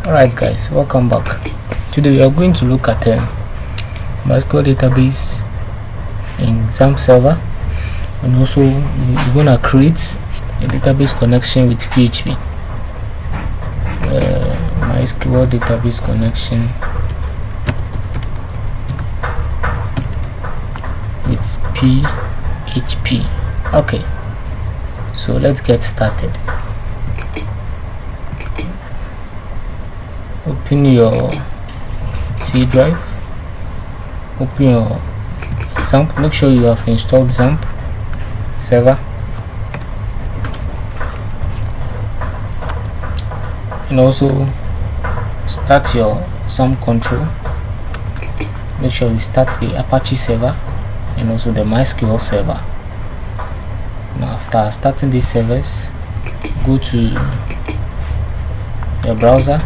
Alright guys, welcome back. Today we are going to look at MySQL database in XAMPP server, and also we're going to create a database connection with PHP. MySQL database connection with PHP. Okay, so let's get started. Open your C drive, open your XAMPP, make sure you have installed XAMPP server, and also start your XAMPP control. Make sure you start the Apache server and also the MySQL server. Now after starting these servers, go to your browser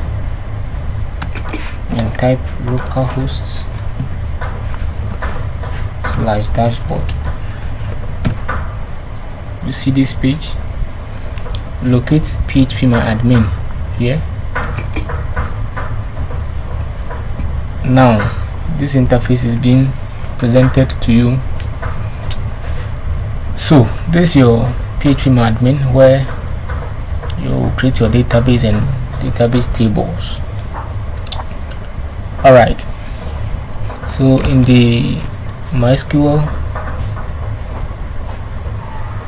and type localhost/dashboard. You see this page, locate PHP MyAdmin here. Now this interface is being presented to you. So this is your PHP MyAdmin, where you create your database and database tables. Alright, so in the MySQL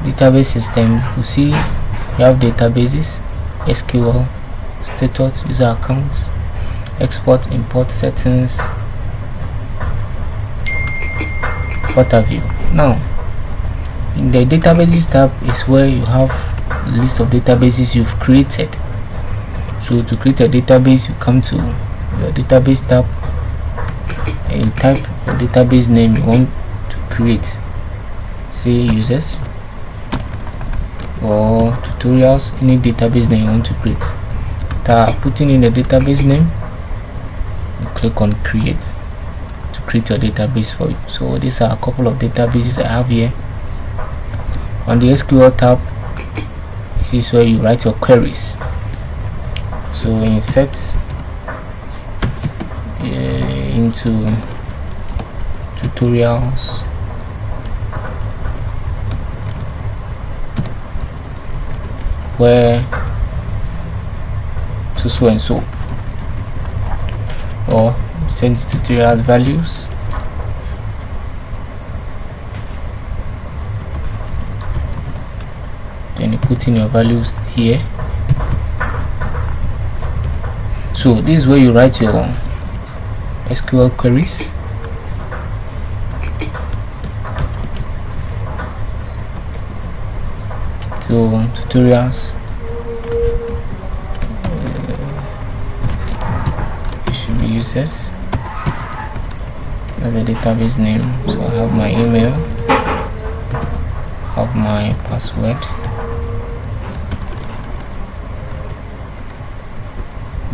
database system, you see you have databases, SQL, status, user accounts, export, import, settings, what have you. Now in the databases tab is where you have a list of databases you've created. So to create a database, you come to your database tab and you type your database name you want to create, say users or tutorials, any database name you want to create. After putting in the database name, you click on create to create your database for you. So these are a couple of databases I have here. On the SQL tab, this is where you write your queries. So insert into tutorials, where so and so, or send tutorials values, then you put in your values here. So this is where you write your SQL queries. So tutorials, it should be users as a database name. So I have my email, have my password,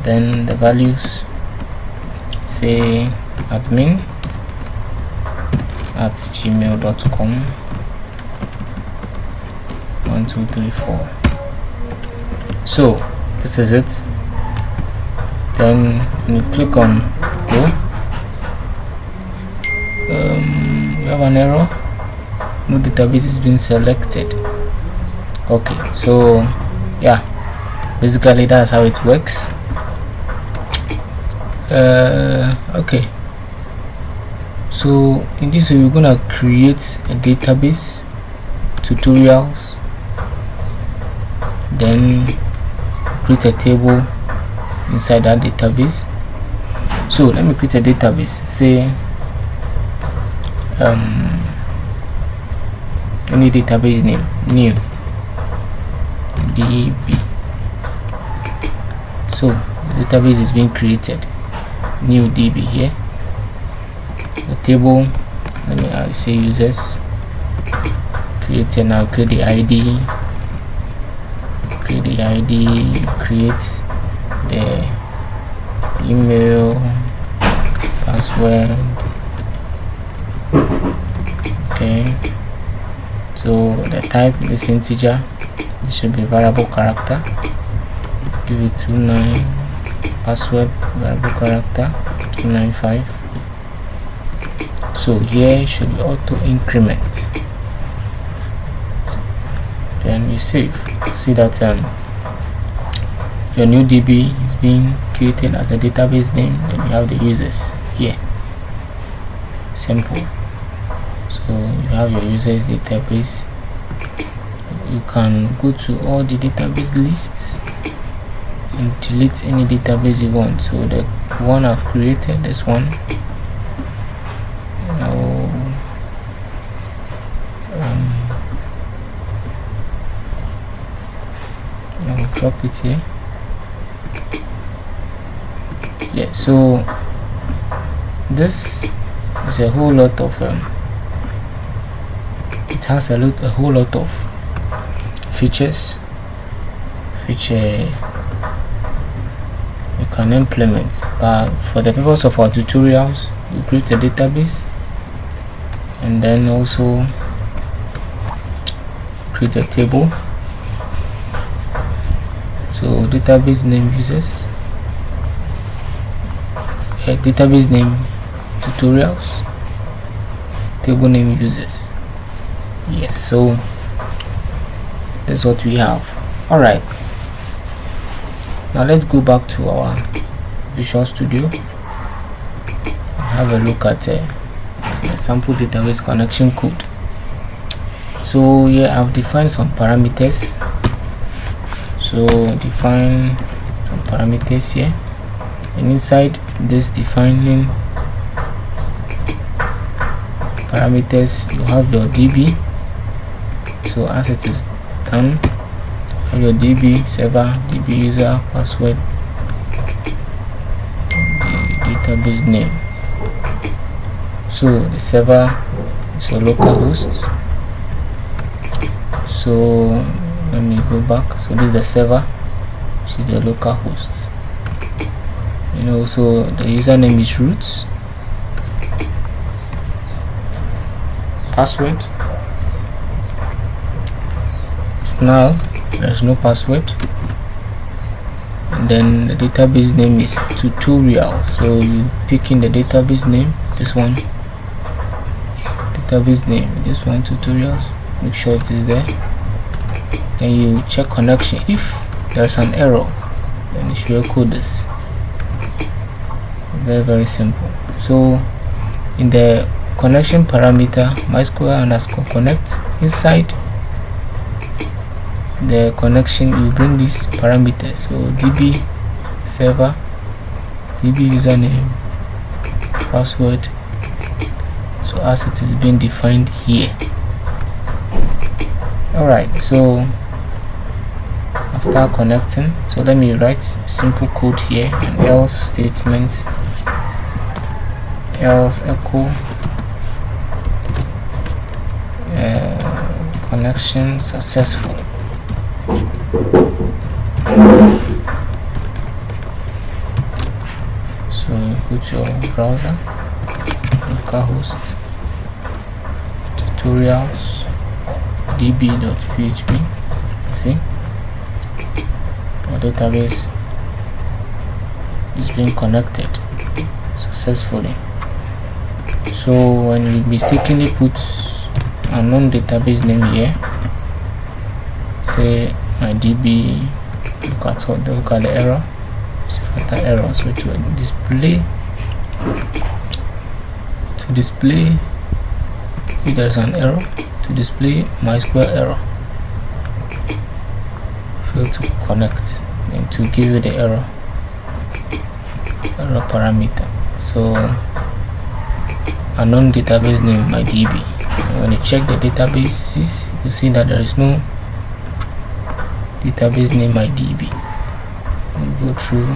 then the values, say admin@gmail.com 1 2 3 4. So this is it. Then when you click on go, you have an error, no database is being selected. Okay, so yeah, basically that's how it works. Okay, so in this way we're gonna create a database, tutorials, then create a table inside that database. So let me create a database, say any database name, new DB. So the database is being created, new DB here. The table, let me say users, create, and I'll create the ID, create the email, password. Okay, so the type is integer, it should be variable character. Give it 29 password variable character 295. So here should be auto increment. Then you save. See that your new DB is being created as a database name. Then you have the users here. Simple. So you have your users database. You can go to all the database lists and delete any database you want. So the one I've created, this one, I'll drop it here. Yeah, so this is a whole lot of it has a whole lot of features which you can implement, but for the purpose of our tutorials, we create a database and then also create a table. So database name users, database name tutorials, table name users. Yes, so that's what we have. All right, now let's go back to our Visual Studio and have a look at the sample database connection code. So here I've defined some parameters. So define some parameters here, and inside this defining parameters you have your DB. So as it is done, have your DB server, DB user, password, the database name. So the server is your local host. So let me go back. So this is the server, which is the local host. So the username is root. Password is null, there's no password. And then the database name is tutorial. So you pick in the database name, this one, database name, this one, tutorials, make sure it is there. Then you check connection. If there's an error, then you should echo this. Very simple. So in the connection parameter MySQL_connect, inside the connection you bring these parameters. So DB server, DB username, password, so as it is being defined here. Alright, so after connecting, so let me write simple code here, an else statement, else echo connection successful. So go to your browser, localhost, tutorials, db.php. See, our database is being connected successfully. So when you mistakenly put a non-database name here, say my DB, look at the error, fatal error. So to display if there's an error, to display MySQL error, fail to connect, and to give you the error parameter. So a non-database name, my DB. And when you check the databases, you see that there is no database name, my DB. You go through,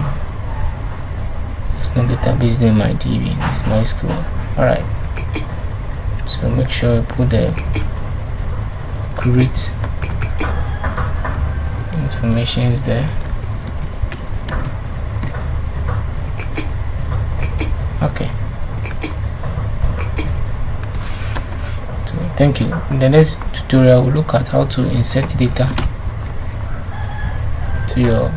there's no database name, my DB. It's MySQL. Alright, so make sure you put the correct information is there. Okay, so thank you. In the next tutorial we'll look at how to insert data to your